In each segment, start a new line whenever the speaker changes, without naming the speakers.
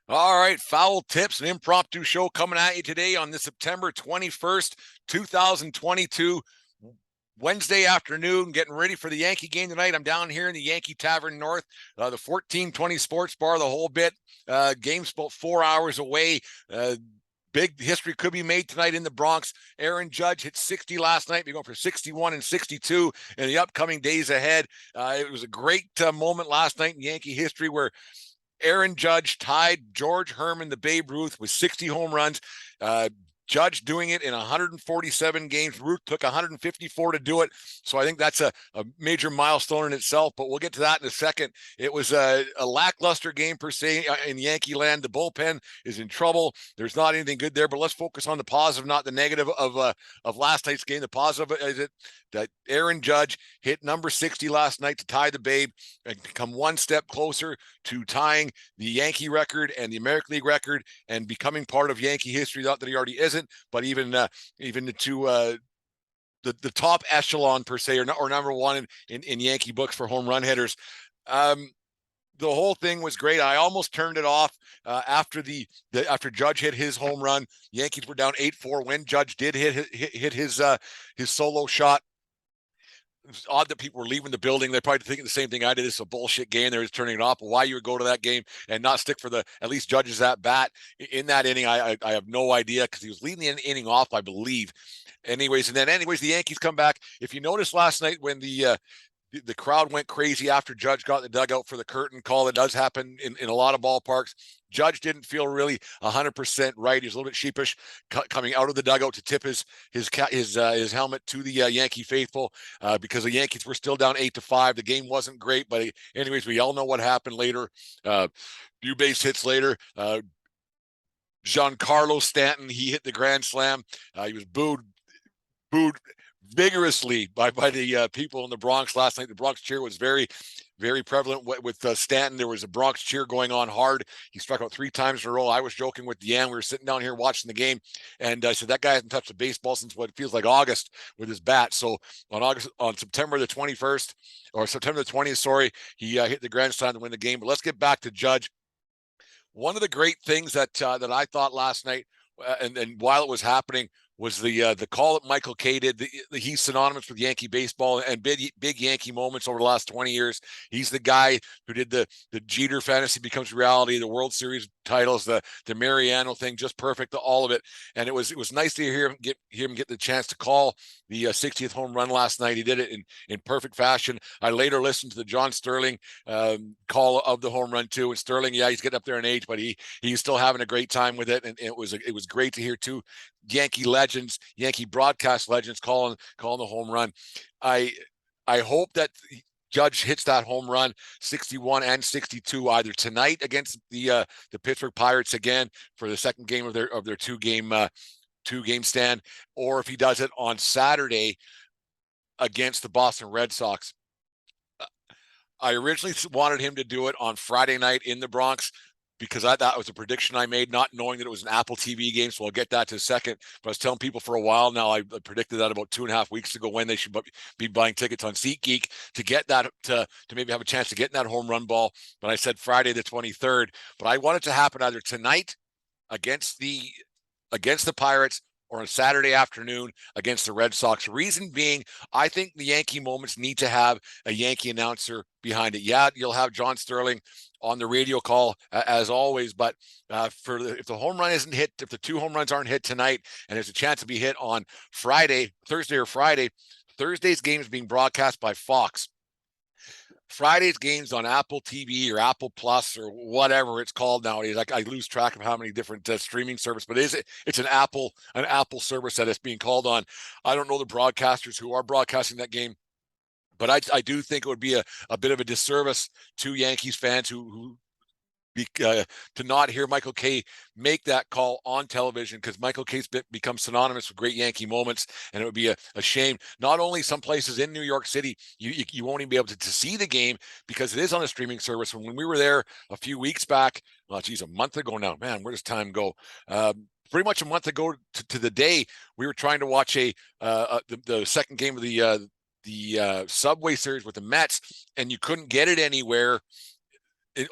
All right, foul tips, an impromptu show coming at you today on this September 21st, 2022, Wednesday afternoon, getting ready for the Yankee game tonight. I'm down here in the Yankee Tavern North, the 1420 Sports Bar, the whole bit. Game's about 4 hours away. Big history could be made tonight in the Bronx. Aaron Judge hit 60 last night. We're going for 61 and 62 in the upcoming days ahead. It was a great moment last night in Yankee history where Aaron Judge tied George Herman, the Babe Ruth, with 60 home runs. Judge doing it in 147 games. Ruth took 154 to do it. So I think that's a major milestone in itself, but we'll get to that in a second. It was a lackluster game per se in Yankee land. The bullpen is in trouble. There's not anything good there, but let's focus on the positive, not the negative of last night's game. The positive is it that Aaron Judge hit number 60 last night to tie the Babe and come one step closer to tying the Yankee record and the American League record and becoming part of Yankee history. Not that he already isn't, but even to the top echelon per se, or number one in Yankee books for home run hitters. The whole thing was great. I almost turned it off after after Judge hit his home run. Yankees were down 8-4 when Judge did hit his solo shot. It's odd that people were leaving the building. They're probably thinking the same thing I did. It's a bullshit game. They're just turning it off. But why you would go to that game and not stick for at least Judge's at bat in that inning, I have no idea, because he was leading the inning off, I believe. Anyways, the Yankees come back. If you noticed last night when the crowd went crazy after Judge got in the dugout for the curtain call. That does happen in a lot of ballparks. Judge didn't feel really 100% right. He was a little bit sheepish coming out of the dugout to tip his helmet to the Yankee faithful because the Yankees were still down 8-5. The game wasn't great, but anyways, we all know what happened later. Few base hits later. Giancarlo Stanton, he hit the grand slam. He was booed vigorously by the people in the Bronx last night. The Bronx cheer was very, very prevalent with Stanton. There was a Bronx cheer going on hard. He struck out 3 times in a row. I was joking with Deanne. We were sitting down here watching the game, and I said that guy hasn't touched a baseball since what feels like August with his bat. So on September the 21st, or September the 20th, sorry, he hit the grand slam to win the game. But let's get back to Judge. One of the great things that I thought last night, and while it was happening, was the call that Michael Kay did. He's synonymous with Yankee baseball and big Yankee moments over the last 20 years. He's the guy who did the Jeter fantasy becomes reality, the World Series titles, the Mariano thing, just perfect, all of it. And it was nice to hear him get the chance to call the 60th home run last night. He did it in perfect fashion. I later listened to the John Sterling call of the home run too. And Sterling, yeah, he's getting up there in age, but he's still having a great time with it. And it was great to hear too. Yankee legends, Yankee broadcast legends calling the home run. I hope that Judge hits that home run 61 and 62 either tonight against the Pittsburgh Pirates again for the second game of their two game stand, or if he does it on Saturday against the Boston Red Sox. I originally wanted him to do it on Friday night in the Bronx, because that was a prediction I made, not knowing that it was an Apple TV game. So I'll get that to a second. But I was telling people for a while now, I predicted that about 2.5 weeks ago, when they should be buying tickets on SeatGeek to get that, to maybe have a chance to get in that home run ball. But I said Friday the 23rd. But I want it to happen either tonight against the Pirates, or on Saturday afternoon against the Red Sox. Reason being, I think the Yankee moments need to have a Yankee announcer behind it. Yeah, you'll have John Sterling on the radio call as always, but if the home run isn't hit, if the 2 home runs aren't hit tonight, and there's a chance to be hit on Thursday or Friday, Thursday's game is being broadcast by Fox. Friday's games on Apple TV or Apple Plus or whatever it's called nowadays. I lose track of how many different streaming service, but it's an Apple service that it's being called on. I don't know the broadcasters who are broadcasting that game, but I do think it would be a bit of a disservice to Yankees fans who to not hear Michael Kay make that call on television, because Michael Kay's become synonymous with great Yankee moments, and it would be a shame. Not only some places in New York City, you won't even be able to see the game because it is on a streaming service. When we were there a few weeks back, a month ago now, man, where does time go? Pretty much a month ago to the day, we were trying to watch the second game of the Subway Series with the Mets, and you couldn't get it anywhere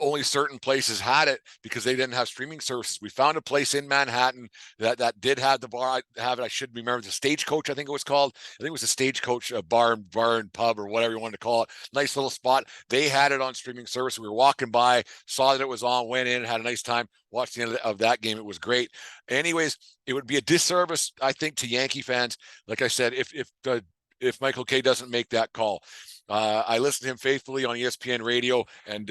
only certain places had it because they didn't have streaming services. We found a place in Manhattan that did have the bar. I should remember the Stagecoach, I think it was called. I think it was a Stagecoach bar and pub or whatever you wanted to call it. Nice little spot. They had it on streaming service. We were walking by, saw that it was on, went in, had a nice time, watched the end of that game. It was great. Anyways, it would be a disservice, I think, to Yankee fans. Like I said, if Michael Kay doesn't make that call. I listen to him faithfully on ESPN radio, and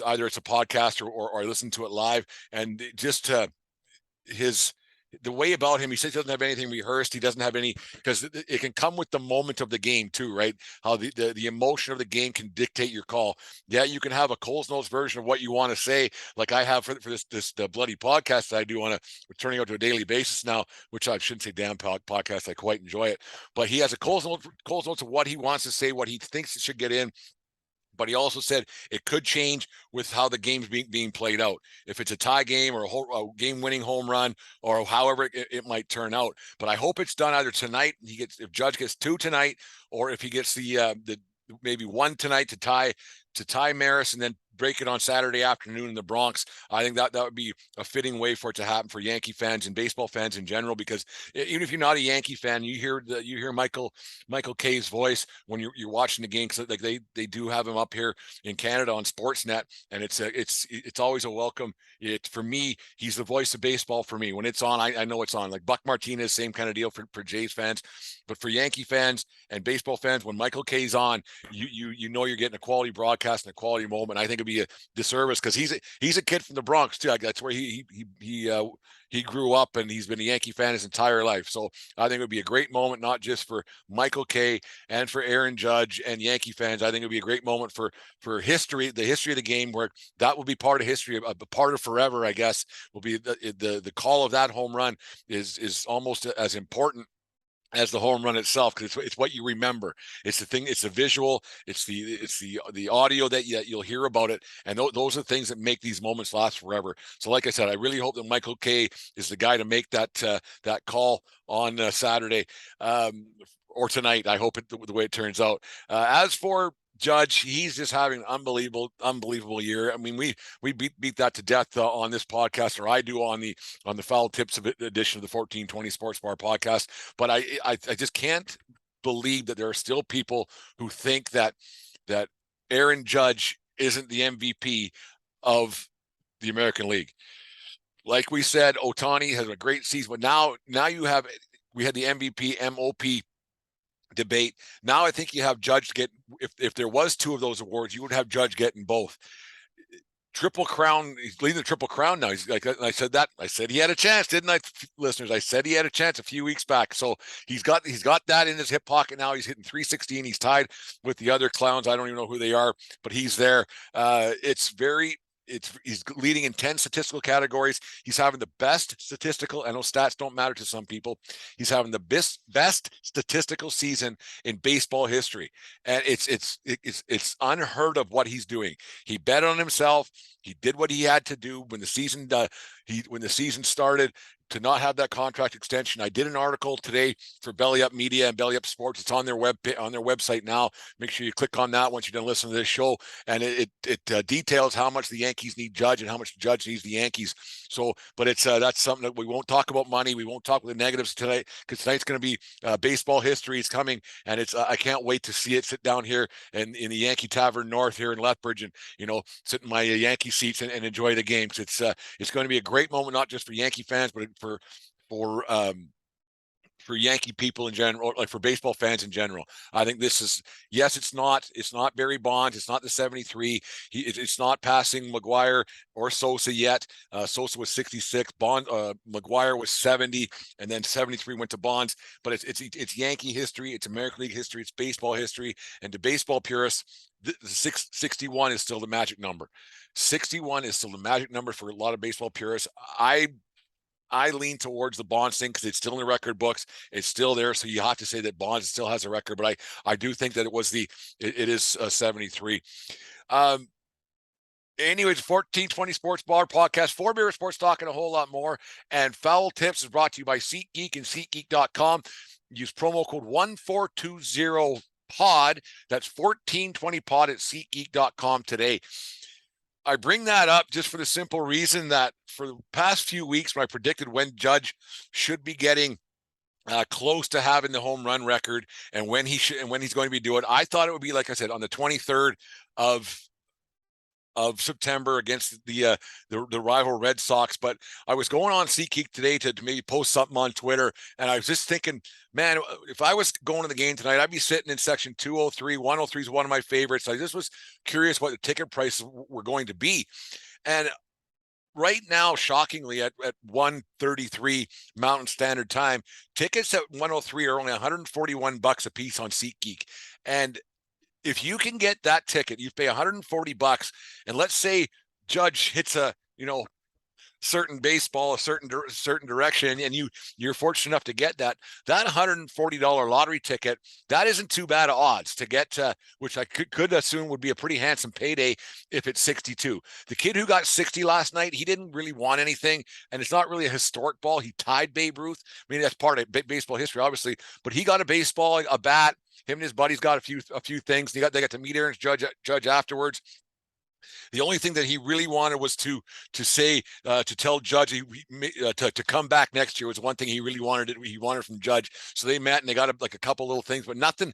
either it's a podcast or I listen to it live. And just the way about him, he says he doesn't have anything rehearsed. He doesn't have any, because it can come with the moment of the game too, right? How the emotion of the game can dictate your call. Yeah, you can have a Coles Notes version of what you want to say, like I have for this the bloody podcast that I do turning out to a daily basis now, which I shouldn't say damn podcast. I quite enjoy it, but he has a Coles Notes of what he wants to say, what he thinks it should get in. But he also said it could change with how the game's being played out. If it's a tie game or a game-winning home run, or however it might turn out. But I hope it's done either tonight. If Judge gets 2 tonight, or if he gets the maybe 1 tonight to tie Maris, and then break it on Saturday afternoon in the Bronx. I think that would be a fitting way for it to happen for Yankee fans and baseball fans in general, because even if you're not a Yankee fan, you hear Michael Kay's voice when you're watching the game, because like they do have him up here in Canada on Sportsnet, and it's always a welcome. For me, he's the voice of baseball for me. When it's on, I know it's on. Like Buck Martinez, same kind of deal for Jays fans, but for Yankee fans and baseball fans, when Michael Kay's on, you know you're getting a quality broadcast and a quality moment. I think it'd be a disservice, because he's a kid from the Bronx too. That's where he grew up, and he's been a Yankee fan his entire life. So I think it would be a great moment, not just for Michael Kay and for Aaron Judge and Yankee fans. I think it would be a great moment for the history of the game, where that will be part of history, a part of forever, I guess, will be the call of that home run is almost as important as the home run itself, because it's what you remember. It's the thing. It's the visual. It's the audio that you'll hear about it, and those are the things that make these moments last forever. So, like I said, I really hope that Michael Kay is the guy to make that call on Saturday or tonight. I hope the way it turns out. As for Judge, he's just having an unbelievable year. I mean, we beat that to death on this podcast, or I do on the Foul Tips edition of the 1420 Sports Bar podcast. But I just can't believe that there are still people who think that Aaron Judge isn't the MVP of the American League. Like we said, Ohtani has a great season, but now we had the MVP MOP debate. Now I think you have Judge get, if there was 2 of those awards, you would have Judge getting both. Triple Crown, he's leading the Triple Crown now. He's like, I said he had a chance, didn't I, listeners? I said he had a chance a few weeks back. So he's got that in his hip pocket now. He's hitting 316. He's tied with the other clowns. I don't even know who they are, but he's there. He's leading in 10 statistical categories. He's having the best statistical, I know stats don't matter to some people. He's having the best statistical season in baseball history. And it's unheard of what he's doing. He bet on himself. He did what he had to do when the season started, to not have that contract extension. I did an article today for Belly Up Media and Belly Up Sports. It's on their website now. Make sure you click on that once you're done listening to this show, and it details how much the Yankees need Judge and how much Judge needs the Yankees. So, but it's that's something that we won't talk about money. We won't talk about the negatives tonight, because tonight's going to be baseball history is coming, and it's I can't wait to see it. Sit down here in the Yankee Tavern North here in Lethbridge, and sit in my Yankee seats and enjoy the game. It's going to be a great moment, not just for Yankee fans, but for Yankee people in general, like for baseball fans in general. I think this is, yes, it's not Barry Bonds, it's not the 73. It's not passing McGuire or Sosa yet. Sosa was 66, McGuire was 70, and then 73 went to Bonds. But it's Yankee history, it's American League history, it's baseball history, and to baseball purists, the 61 is still the magic number. 61 is still the magic number for a lot of baseball purists. I lean towards the Bonds thing because it's still in the record books. It's still there. So you have to say that Bonds still has a record, but I do think that it is 73. Anyways, 1420 Sports Bar podcast, 4 beer sports talk and a whole lot more. And Foul Tips is brought to you by SeatGeek and SeatGeek.com. Use promo code 1420pod. That's 1420pod at SeatGeek.com today. I bring that up just for the simple reason that for the past few weeks, when I predicted when Judge should be getting close to having the home run record and when he should and when he's going to be doing it, I thought it would be, like I said, on the 23rd of September against the rival Red Sox. But I was going on SeatGeek today to maybe post something on Twitter, and I was just thinking, man, if I was going to the game tonight, I'd be sitting in section 203. 103 is one of my favorites. I just was curious what the ticket prices were going to be. And right now, shockingly, at 1:33 Mountain Standard Time, tickets at 103 are only $141 a piece on SeatGeek. And if you can get that ticket, you pay $140, and let's say Judge hits a certain baseball, a certain direction, and you're fortunate enough to get that $140 lottery ticket. That isn't too bad of odds to get, which I could assume would be a pretty handsome payday if it's 62. The kid who got 60 last night, he didn't really want anything, and it's not really a historic ball. He tied Babe Ruth. I mean, that's part of baseball history, obviously, but he got a baseball, a bat. Him and his buddies got a few things. They got to meet Aaron Judge afterwards. The only thing that he really wanted was to tell Judge to come back next year was one thing he really wanted. He wanted from Judge. So they met and they got a couple little things, but nothing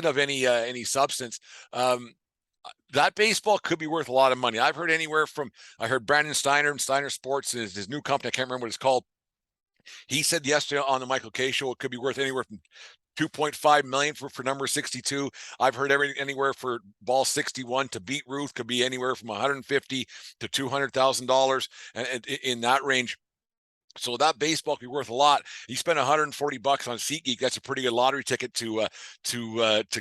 of any substance. That baseball could be worth a lot of money. I heard Brandon Steiner and Steiner Sports, his new company, I can't remember what it's called. He said yesterday on the Michael K show, it could be worth anywhere from 2.5 million for number 62. I've heard anywhere for ball 61 to beat Ruth could be anywhere from 150 to $200,000 and in that range. So that baseball could be worth a lot. You spend $140 on SeatGeek. That's a pretty good lottery ticket to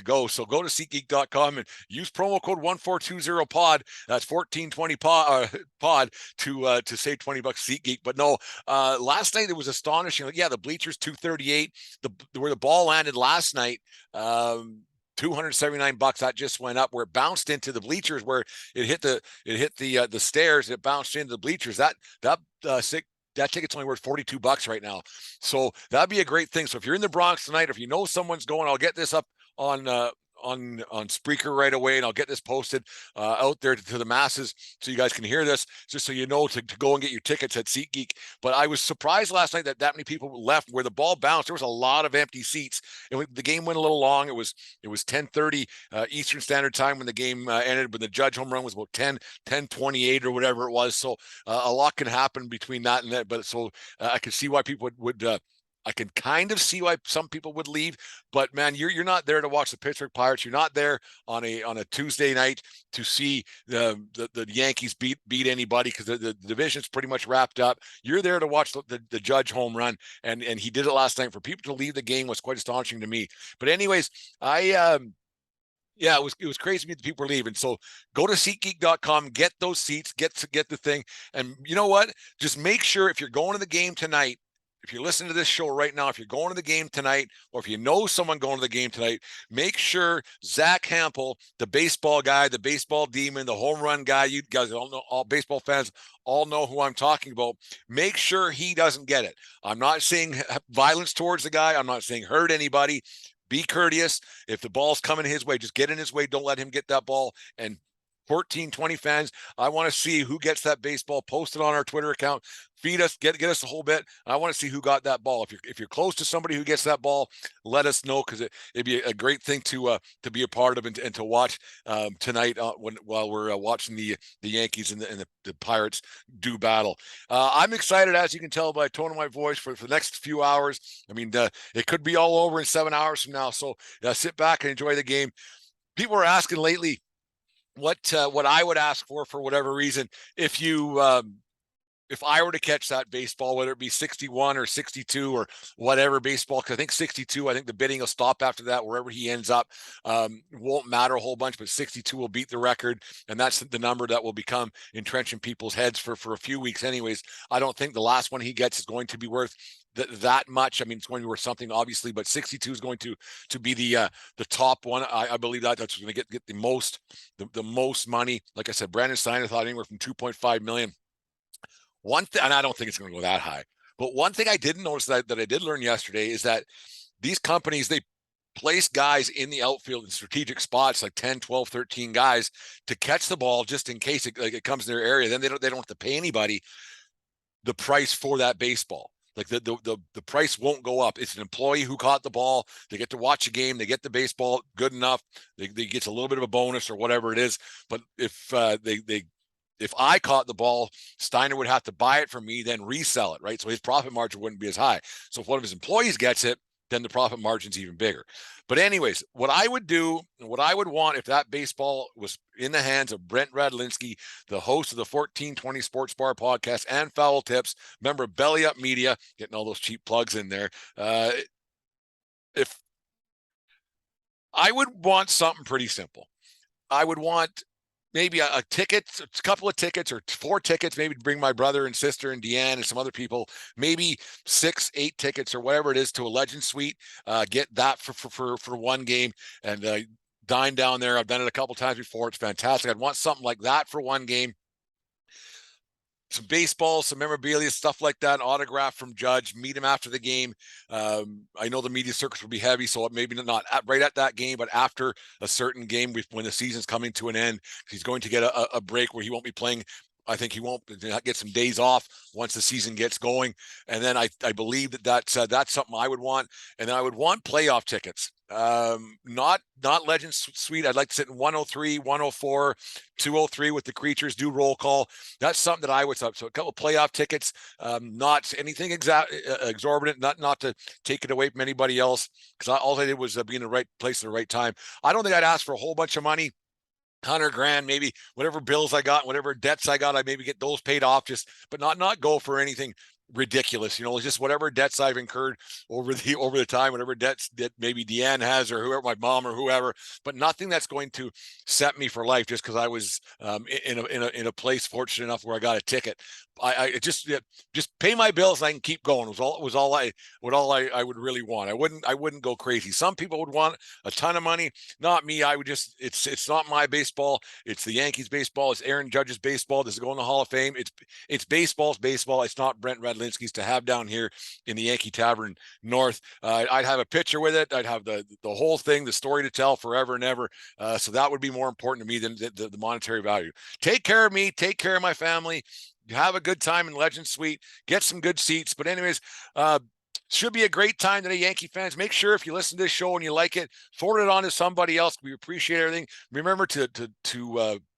go. So go to SeatGeek.com and use promo code 1420pod. That's 1420 pod to save $20 SeatGeek. But no, last night it was astonishing. Yeah, the bleachers 238. Where the ball landed last night. $279 that just went up where it bounced into the bleachers where it hit the stairs. It bounced into the bleachers. That ticket's only worth $42 right now. So that'd be a great thing. So if you're in the Bronx tonight, if you know someone's going, I'll get this up on Spreaker right away, and I'll get this posted out there to the masses so you guys can hear this, just so you know to go and get your tickets at SeatGeek. But I was surprised last night that many people left where the ball bounced. There was a lot of empty seats, and the game went a little long. It was 10:30 Eastern Standard Time when the game ended. When the Judge home run was about 10:28 or whatever it was. So a lot can happen between that and that. But so I can see why people would I can kind of see why some people would leave, but man, you're not there to watch the Pittsburgh Pirates. You're not there on a Tuesday night to see the Yankees beat anybody because the division's pretty much wrapped up. You're there to watch the Judge home run, and he did it last night. For people to leave the game was quite astonishing to me. But anyways, yeah, it was crazy to me that people were leaving. So go to SeatGeek.com, get those seats, get the thing, and you know what? Just make sure if you're going to the game tonight. If you're listening to this show right now, if you're going to the game tonight, or if you know someone going to the game tonight, make sure Zach Hampel, the baseball guy, the baseball demon, the home run guy, you guys all know, all baseball fans all know who I'm talking about. Make sure he doesn't get it. I'm not saying violence towards the guy. I'm not saying hurt anybody. Be courteous. If the ball's coming his way, just get in his way. Don't let him get that ball. And 1420 fans, I want to see who gets that baseball. Post it on our Twitter account. Feed us, get us a whole bit. I want to see who got that ball. If you're close to somebody who gets that ball, let us know, because it'd be a great thing to be a part of and to watch tonight while we're watching the Yankees and the Pirates do battle. I'm excited, as you can tell by the tone of my voice, for the next few hours. I mean, it could be all over in 7 hours from now. So sit back and enjoy the game. People are asking lately what I would ask for whatever reason if I were to catch that baseball, whether it be 61 or 62 or whatever baseball, because I think 62, I think the bidding will stop after that, wherever he ends up. Won't matter a whole bunch, but 62 will beat the record, and that's the number that will become entrenched in people's heads for a few weeks anyways. I don't think the last one he gets is going to be worth that much. I mean, it's going to be worth something, obviously, but 62 is going to be the top one. I believe that's going to get the most money. Like I said, Brandon Steiner thought anywhere from 2.5 million. One thing, and I don't think it's going to go that high, but one thing I didn't notice that I did learn yesterday is that these companies, place guys in the outfield in strategic spots, like 10, 12, 13 guys to catch the ball just in case it comes in their area. Then they don't have to pay anybody the price for that baseball. Like the price won't go up. It's an employee who caught the ball. They get to watch a game. They get the baseball good enough. They get a little bit of a bonus or whatever it is. But if if I caught the ball, Steiner would have to buy it from me, then resell it, right? So his profit margin wouldn't be as high. So if one of his employees gets it, then the profit margin's even bigger. But anyways, what I would do, what I would want if that baseball was in the hands of Brent Radlinsky, the host of the 1420 Sports Bar podcast and Foul Tips, member of Belly Up Media, getting all those cheap plugs in there. If I would want something pretty simple, I would want maybe a ticket, a couple of tickets or 4 tickets, maybe to bring my brother and sister and Deanne and some other people, maybe 6, 8 tickets or whatever it is to a Legend Suite. Get that for one game and dine down there. I've done it a couple times before. It's fantastic. I'd want something like that for one game. Some baseball, some memorabilia, stuff like that, autograph from Judge, meet him after the game. I know the media circus will be heavy, so maybe not right at that game, but after a certain game when the season's coming to an end, he's going to get a break where he won't be playing. I think he won't get some days off once the season gets going. And then I believe that's something I would want. And then I would want playoff tickets. Not Legend Suite. I'd like to sit in 103, 104, 203 with the Creatures, do roll call. That's something that I would sub. So a couple of playoff tickets, not anything exorbitant, not to take it away from anybody else, because all I did was be in the right place at the right time. I don't think I'd ask for a whole bunch of money. 100 grand, maybe whatever bills I got, whatever debts I got, I maybe get those paid off, but not go for anything ridiculous, just whatever debts I've incurred over the time, whatever debts that maybe Deanne has or whoever, my mom or whoever, but nothing that's going to set me for life just because I was in a place fortunate enough where I got a ticket. I just pay my bills and I can keep going. Was all I would really want. I wouldn't go crazy. Some people would want a ton of money. Not me. I would it's not my baseball. It's the Yankees baseball. It's Aaron Judge's baseball. This is going to the Hall of Fame. It's baseball's baseball. It's not Brent Radlinsky's to have down here in the Yankee Tavern North. I'd have a picture with it. I'd have the whole thing, the story to tell forever and ever. So that would be more important to me than the monetary value. Take care of me. Take care of my family. Have a good time in Legend Suite. Get some good seats. But anyways, should be a great time today, Yankee fans. Make sure if you listen to this show and you like it, forward it on to somebody else. We appreciate everything. Remember to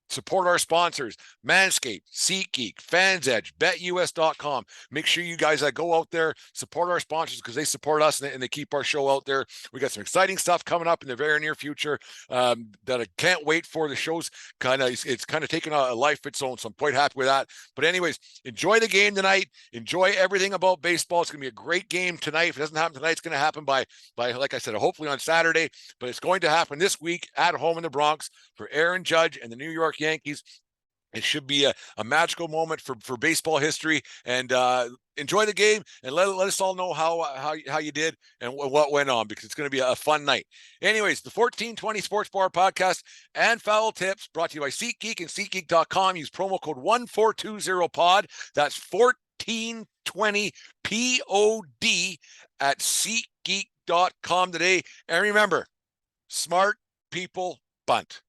support our sponsors, Manscaped, SeatGeek, Fans Edge, BetUS.com. Make sure you guys go out there, support our sponsors because they support us and they keep our show out there. We got some exciting stuff coming up in the very near future that I can't wait for. The show's it's kind of taking a life of its own, so I'm quite happy with that. But anyways, enjoy the game tonight. Enjoy everything about baseball. It's going to be a great game tonight. If it doesn't happen tonight, it's going to happen by like I said, hopefully on Saturday. But it's going to happen this week at home in the Bronx for Aaron Judge and the New York Yankees. It should be a magical moment for baseball history. And enjoy the game and let us all know how you did and what went on, because it's going to be a fun night. Anyways, the 1420 Sports Bar podcast and Foul Tips brought to you by SeatGeek and SeatGeek.com. Use promo code 1420pod. That's 1420 POD at SeatGeek.com today. And remember, smart people bunt.